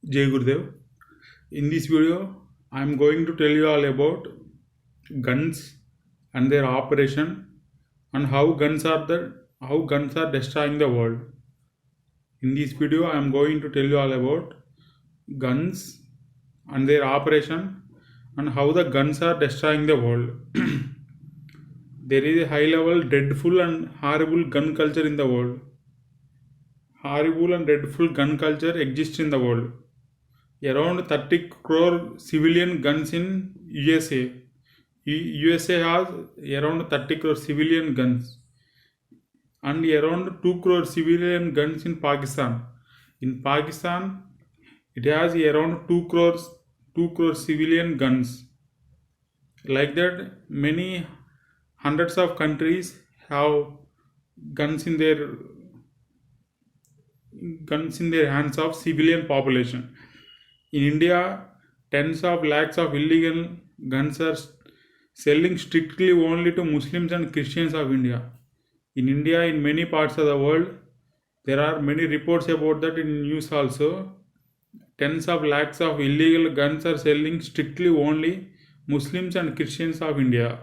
Jai Gurudev. In this video, I am going to tell you all about guns and their operation and how guns are destroying the world. In this video, I am going to tell you all about guns and their operation and how the guns are destroying the world. There is a high level, dreadful, and horrible gun culture in the world. Horrible and dreadful gun culture exists in the world. Around 30 crore civilian guns in USA. USA has around 30 crore civilian guns and around 2 crore civilian guns in Pakistan. In Pakistan, it has around 2 crore civilian guns. Like that, many hundreds of countries have guns in their hands of civilian population. In India, tens of lakhs of illegal guns are selling strictly only to Muslims and Christians of India. In India, in many parts of the world, there are many reports about that in news also. Tens of lakhs of illegal guns are selling strictly only Muslims and Christians of India.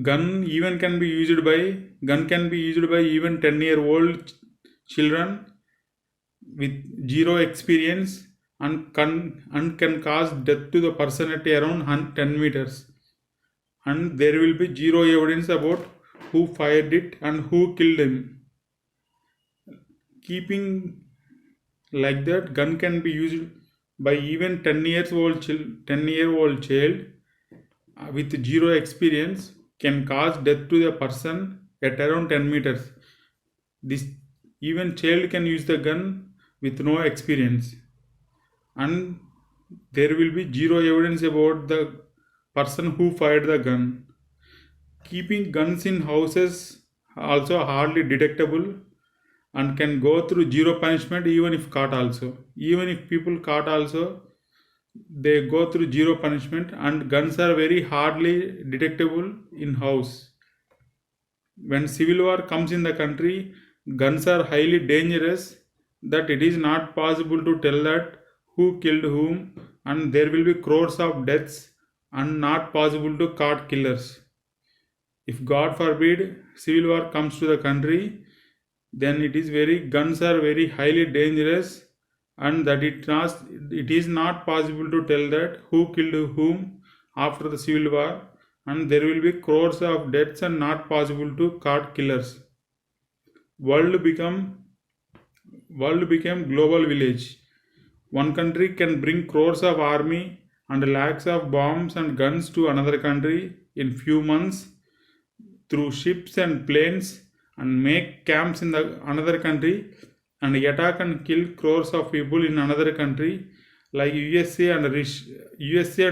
Gun can be used by even 10-year-old children with zero experience and can cause death to the person at around 10 meters, and there will be zero evidence about who fired it and who killed him. Keeping like that, gun can be used by even 10-year-old child with zero experience can cause death to the person at around 10 meters. This even child can use the gun with no experience, and there will be zero evidence about the person who fired the gun. Keeping guns in houses also hardly detectable and can go through zero punishment even if caught also. Even if people caught also, they go through zero punishment, and guns are very hardly detectable in house. When civil war comes in the country, guns are highly dangerous that it is not possible to tell that who killed whom, and there will be crores of deaths and not possible to catch killers. If God forbid civil war comes to the country, then guns are very highly dangerous, and that it is not possible to tell that who killed whom after the civil war, and there will be crores of deaths and not possible to catch killers. World became global village. One country can bring crores of army and lakhs of bombs and guns to another country in few months through ships and planes, and make camps in the another country and attack and kill crores of people in another country, like USA and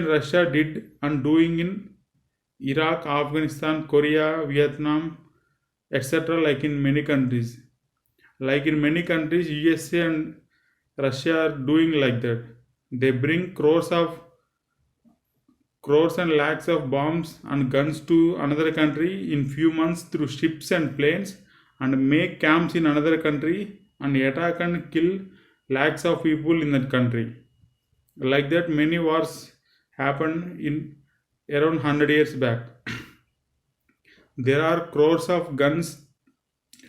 Russia did and doing in Iraq, Afghanistan, Korea, Vietnam, etc. Like in many countries. USA and Russia are doing like that. They bring crores and lakhs of bombs and guns to another country in few months through ships and planes, and make camps in another country and attack and kill lakhs of people in that country. Like that, many wars happened in around 100 years back. There are crores of guns,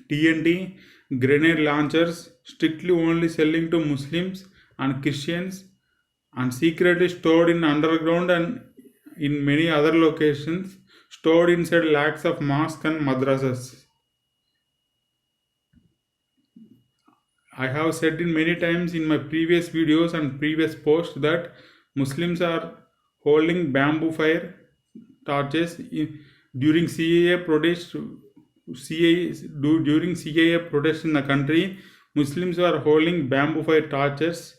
TNT, grenade launchers, strictly only selling to Muslims and Christians, and secretly stored in underground and in many other locations, stored inside lakhs of mosques and madrasas. I have said in many times in my previous videos and previous posts that Muslims are holding bamboo fire torches during CAA protest. During CAA protest in the country, Muslims are holding bamboo fire torches,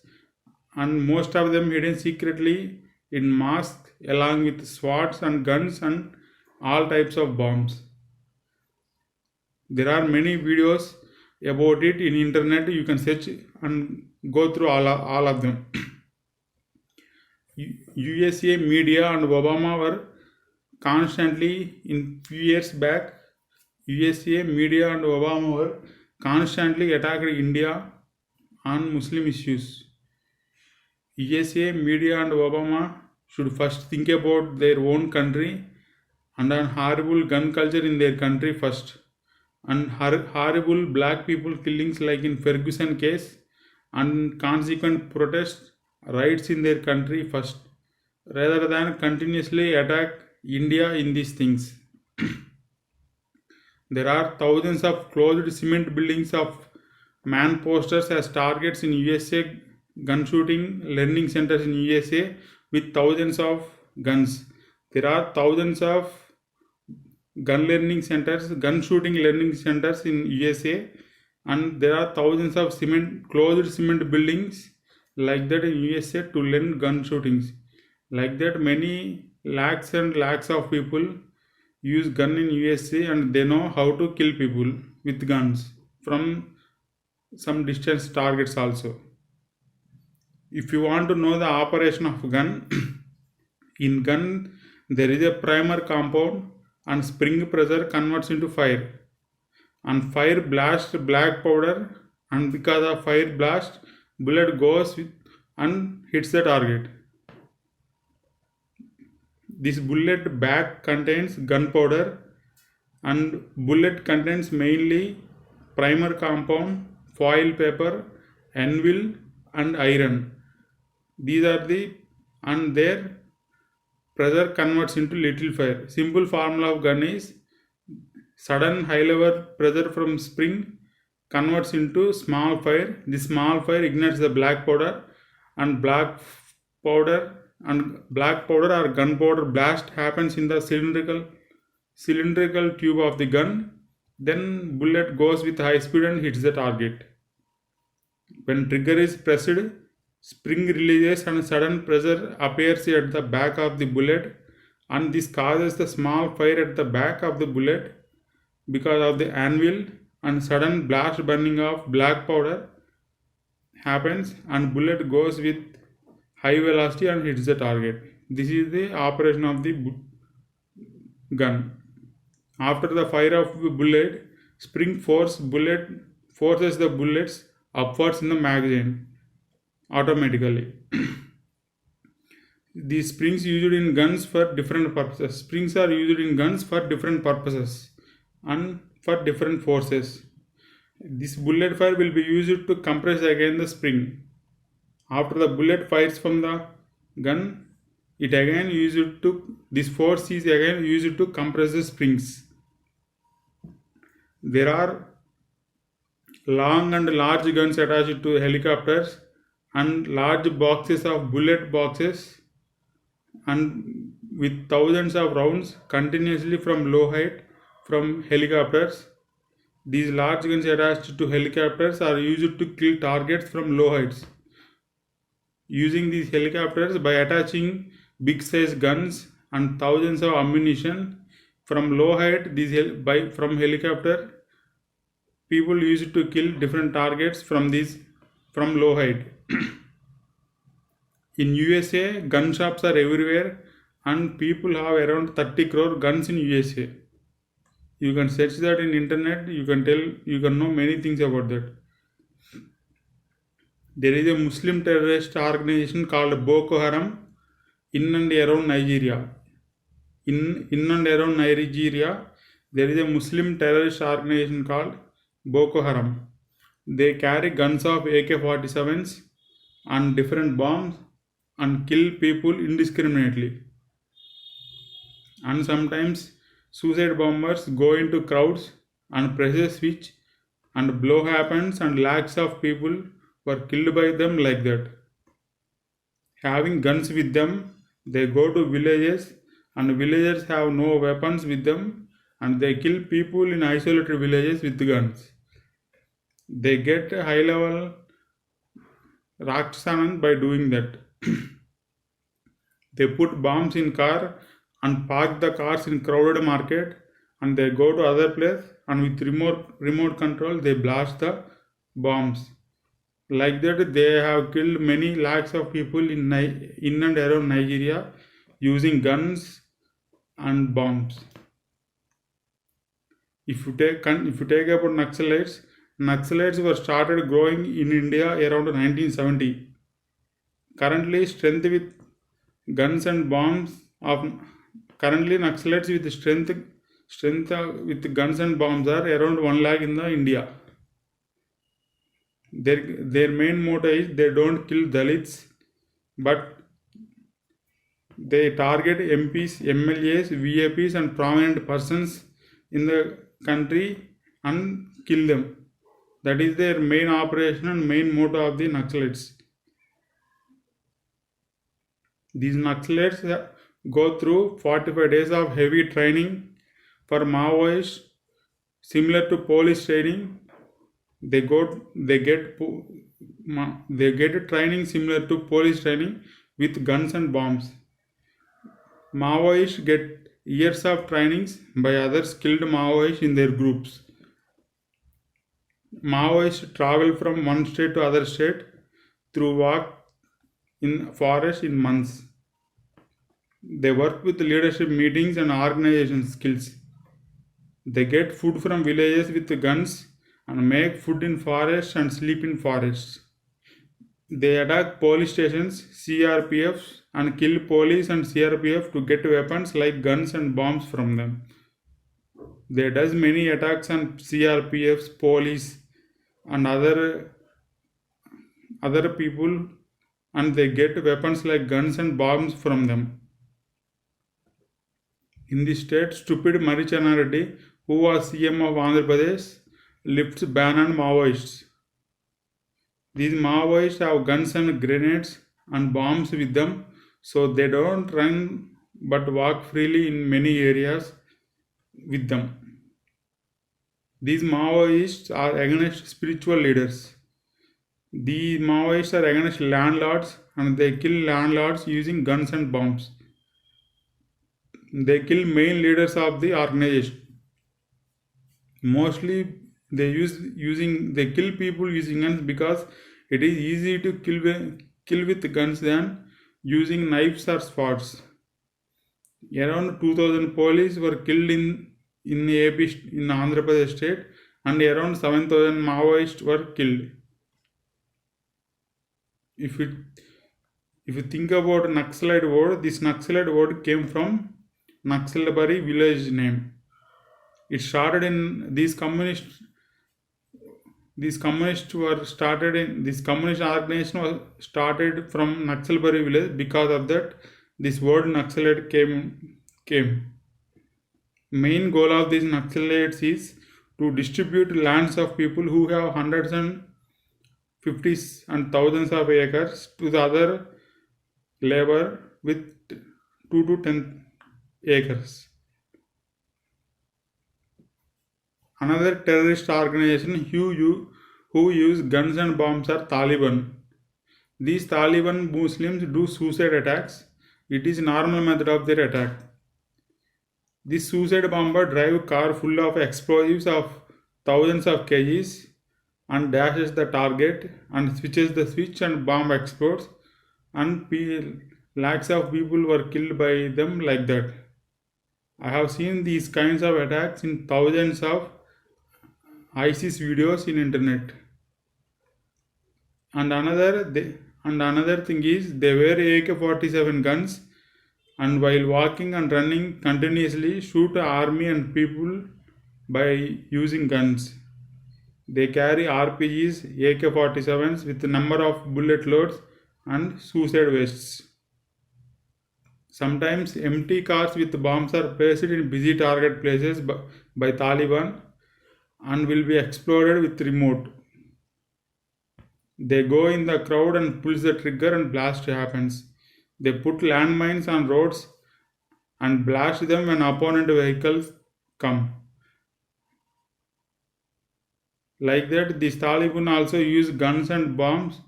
and most of them hidden secretly in mosques along with swords and guns and all types of bombs. There are many videos about it in internet. You can search and go through all of them. USA media and Obama were constantly, in few years back, USA media and Obama were constantly attacked India on Muslim issues. USA, media, and Obama should first think about their own country and on horrible gun culture in their country first, and horrible black people killings like in Ferguson case, and consequent protest riots in their country first, rather than continuously attack India in these things. There are thousands of closed cement buildings of man posters as targets in USA, gun shooting learning centers in USA with thousands of guns. There are thousands of gun learning centers, gun shooting learning centers in USA, and there are thousands of closed cement buildings like that in USA to learn gun shootings. Like that, many lakhs and lakhs of people use gun in USA and they know how to kill people with guns from some distance targets also. If you want to know the operation of gun, in gun there is a primer compound and spring pressure converts into fire, and fire blasts black powder, and because of fire blast bullet goes and hits the target. This bullet bag contains gunpowder, and bullet contains mainly primer compound, foil paper, anvil, and iron. These are and their pressure converts into little fire. Simple formula of gun is sudden high level pressure from spring converts into small fire. This small fire ignites the black powder, and black powder or gunpowder blast happens in the cylindrical tube of the gun. Then bullet goes with high speed and hits the target. When trigger is pressed, spring releases and sudden pressure appears at the back of the bullet, and this causes the small fire at the back of the bullet because of the anvil, and sudden blast burning of black powder happens and bullet goes with high velocity and hits the target. This is the operation of the gun. After the fire of the bullet, spring forces the bullets upwards in the magazine automatically. These springs used in guns for different purposes. Springs are used in guns for different purposes and for different forces. This bullet fire will be used to compress again the spring. After the bullet fires from the gun, this force is again used to compress the springs. There are long and large guns attached to helicopters and large boxes of bullet boxes, and with thousands of rounds continuously from low height from helicopters. These large guns attached to helicopters are used to kill targets from low heights. Using these helicopters by attaching big size guns and thousands of ammunition from low height, from helicopter, people used to kill different targets from low height. In USA, gun shops are everywhere, and people have around 30 crore guns in USA. You can search that in internet. You can know many things about that. There is a Muslim terrorist organization called Boko Haram in and around Nigeria. In and around Nigeria, there is a Muslim terrorist organization called Boko Haram. They carry guns of AK-47s and different bombs and kill people indiscriminately. And sometimes suicide bombers go into crowds and press a switch and blow happens and lakhs of people were killed by them like that. Having guns with them, they go to villages and villagers have no weapons with them and they kill people in isolated villages with guns. They get a high level Raksanan by doing that. They put bombs in car and park the cars in crowded market, and they go to other place and with remote control they blast the bombs. Like that, they have killed many lakhs of people in and around Nigeria using guns and bombs. If you take about Naxalites, Naxalites were started growing in India around 1970. Currently, guns and bombs of currently Naxalites with strength with guns and bombs are around 1 lakh in the India. Their main motto is they don't kill Dalits, but they target MPs, MLAs, VIPs and prominent persons in the country and kill them. That is their main operation and main motto of the Naxalites. These Naxalites go through 45 days of heavy training for Maoists, similar to police training. They get training similar to police training with guns and bombs. Maoists get years of trainings by other skilled Maoists in their groups. Maoists travel from one state to other state through walk in forest in months. They work with leadership meetings and organization skills. They get food from villages with guns and make food in forests and sleep in forests. They attack police stations, CRPFs and kill police and CRPF to get weapons like guns and bombs from them. They does many attacks on CRPFs, police and other people, and they get weapons like guns and bombs from them. In the state, stupid Marichana Reddy, who was CM of Andhra Pradesh, lifts ban on Maoists. These Maoists have guns and grenades and bombs with them, so they don't run but walk freely in many areas with them. These Maoists are against spiritual leaders. These Maoists are against landlords and they kill landlords using guns and bombs. They kill main leaders of the organization. Mostly they kill people using guns because it is easy to kill with guns than using knives or swords. Around 2000 police were killed in AP in Andhra Pradesh state, and around 7000 Maoists were killed. If you think about Naxalite word, this Naxalite word came from Naxalbari village name. It started in this communist organization was started from Naxalbari village. Because of that, this word Naxalite came. Main goal of these Naxalites is to distribute lands of people who have hundreds and fifties and thousands of acres to the other labor with 2 to 10 acres. Another terrorist organization who use guns and bombs are Taliban. These Taliban Muslims do suicide attacks. It is normal method of their attack. This suicide bomber drive a car full of explosives of thousands of kgs and dashes the target and switches the switch and bomb explodes, and lakhs of people were killed by them like that. I have seen these kinds of attacks in thousands of ISIS videos in internet. And another thing is they wear AK-47 guns, and while walking and running continuously shoot army and people by using guns. They carry RPGs, AK-47s with a number of bullet loads and suicide vests. Sometimes empty cars with bombs are placed in busy target places by Taliban and will be exploded with remote. They go in the crowd and pulls the trigger and blast happens. They put landmines on roads and blast them when opponent vehicles come. Like that, these Taliban also use guns and bombs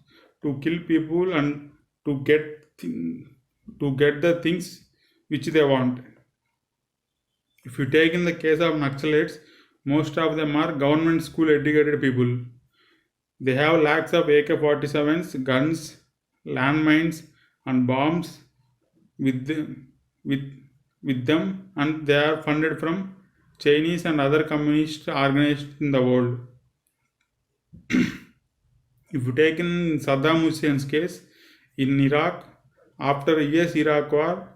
to kill people and to get the things which they want. If you take in the case of Naxalites, most of them are government school educated people. They have lakhs of AK-47s, guns, landmines and bombs with them, and they are funded from Chinese and other communist organizations in the world. If you take in Saddam Hussein's case, in Iraq, after US-Iraq war,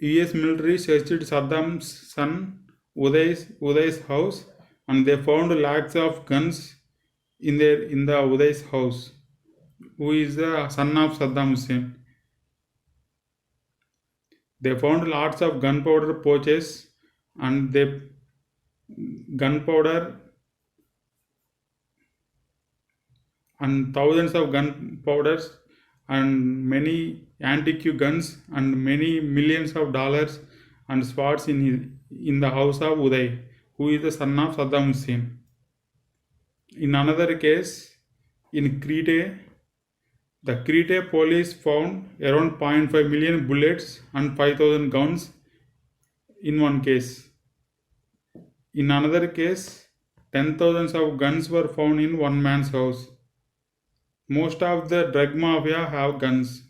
US military searched Saddam's son Uday's house, and they found lakhs of guns in the Uday's house, who is the son of Saddam Hussein. They found lots of gunpowder pouches, and they gunpowder and thousands of gunpowders and many antique guns and many millions of dollars and swords in the house of Uday, who is the son of Saddam Hussein. In another case, in Crete, the Crete police found around 0.5 million bullets and 5,000 guns in one case. In another case, 10,000 of guns were found in one man's house. Most of the drug mafia have guns.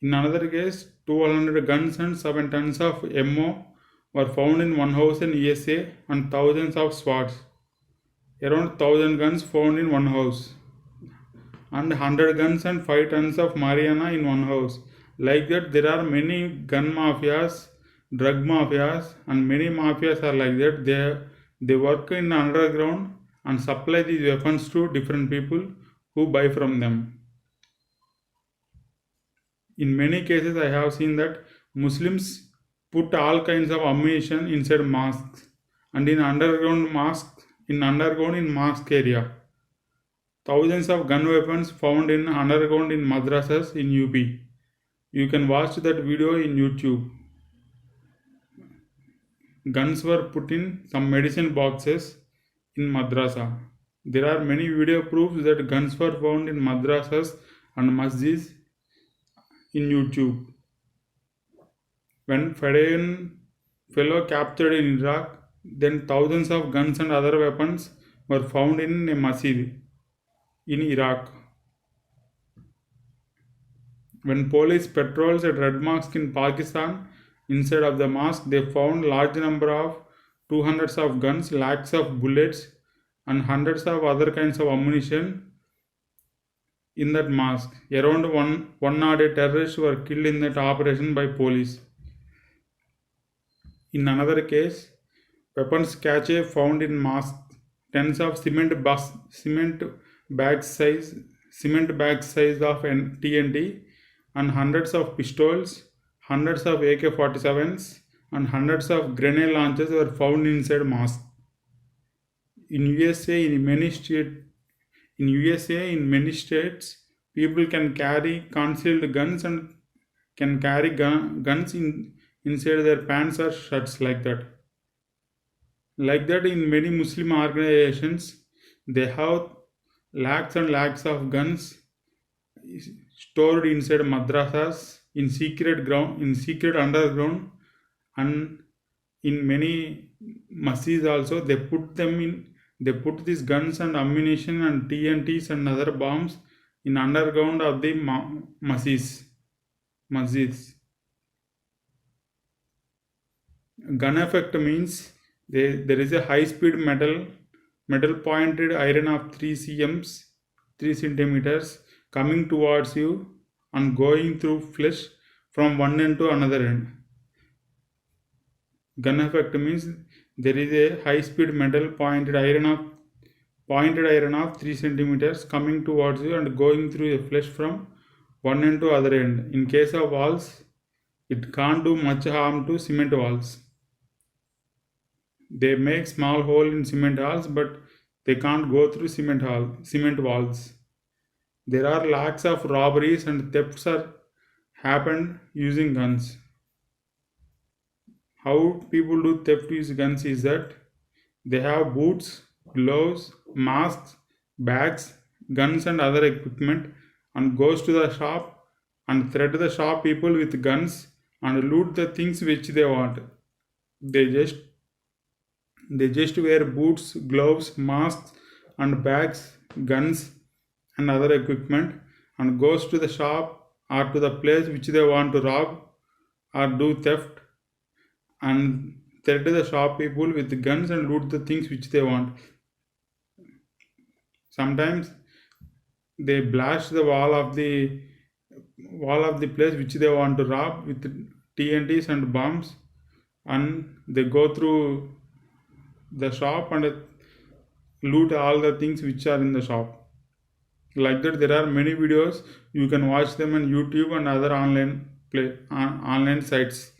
In another case, 200 guns and 7 tons of ammo were found in one house in USA and thousands of swords. Around 1,000 guns found in one house. And 100 guns and 5 tons of marijuana in one house. Like that, there are many gun mafias, drug mafias, and many mafias are like that. They work in the underground and supply these weapons to different people who buy from them. In many cases, I have seen that Muslims put all kinds of ammunition inside mosques and in underground in mosque area. Thousands of gun weapons found in underground in madrasas in UP. You can watch that video in YouTube. Guns were put in some medicine boxes in madrasa. There are many video proofs that guns were found in madrasas and masjids in YouTube. When Fedayeen fellow captured in Iraq, then thousands of guns and other weapons were found in a masjid in Iraq. When police patrols at Red Mosque in Pakistan, inside of the mosque, they found large number of 200s of guns, lakhs of bullets, and hundreds of other kinds of ammunition in that mosque. Around 108 terrorists were killed in that operation by police. In another case, weapons cache found in mosque, tons of cement bag size of TNT, and hundreds of pistols, hundreds of AK-47s, and hundreds of grenade launchers were found inside mosque. In USA, in many states, people can carry concealed guns and can carry guns inside their pants or shirts like that. Like that, in many Muslim organizations, they have lakhs and lakhs of guns stored inside madrasas, in secret underground, and in many masjids also. They put these guns and ammunition and TNTs and other bombs in underground of the masjids. Gun effect means there is a high speed metal pointed iron of 3 centimeters coming towards you and going through flesh from one end to another end. Gun effect means there is a high speed metal pointed iron of 3 centimeters coming towards you and going through the flesh from one end to other end. In case of walls, it can't do much harm to cement walls. They make small hole in cement walls, but they can't go through cement walls. There are lakhs of robberies and thefts are happened using guns. How people do theft using guns is that they have boots, gloves, masks, bags, guns and other equipment and goes to the shop and threat the shop people with guns and loot the things which they want. They just wear boots, gloves, masks and bags, guns and other equipment and goes to the shop or to the place which they want to rob or do theft and threat the shop people with guns and loot the things which they want. Sometimes they blast the wall of the place which they want to rob with TNTs and bombs, and they go through the shop and loot all the things which are in the shop. Like that, there are many videos. You can watch them on YouTube and other online sites.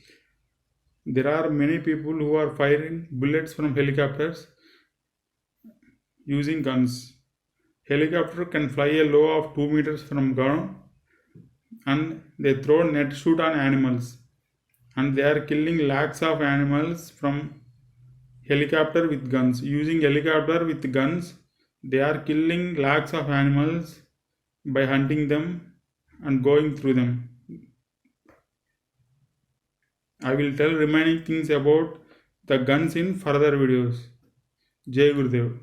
There are many people who are firing bullets from helicopters using guns. Helicopter can fly a low of 2 meters from ground, and they throw net shoot on animals, and they are killing lakhs of animals from helicopter with guns. Using helicopter with guns, they are killing lakhs of animals by hunting them and going through them. I will tell remaining things about the guns in further videos. Jai Gurudev.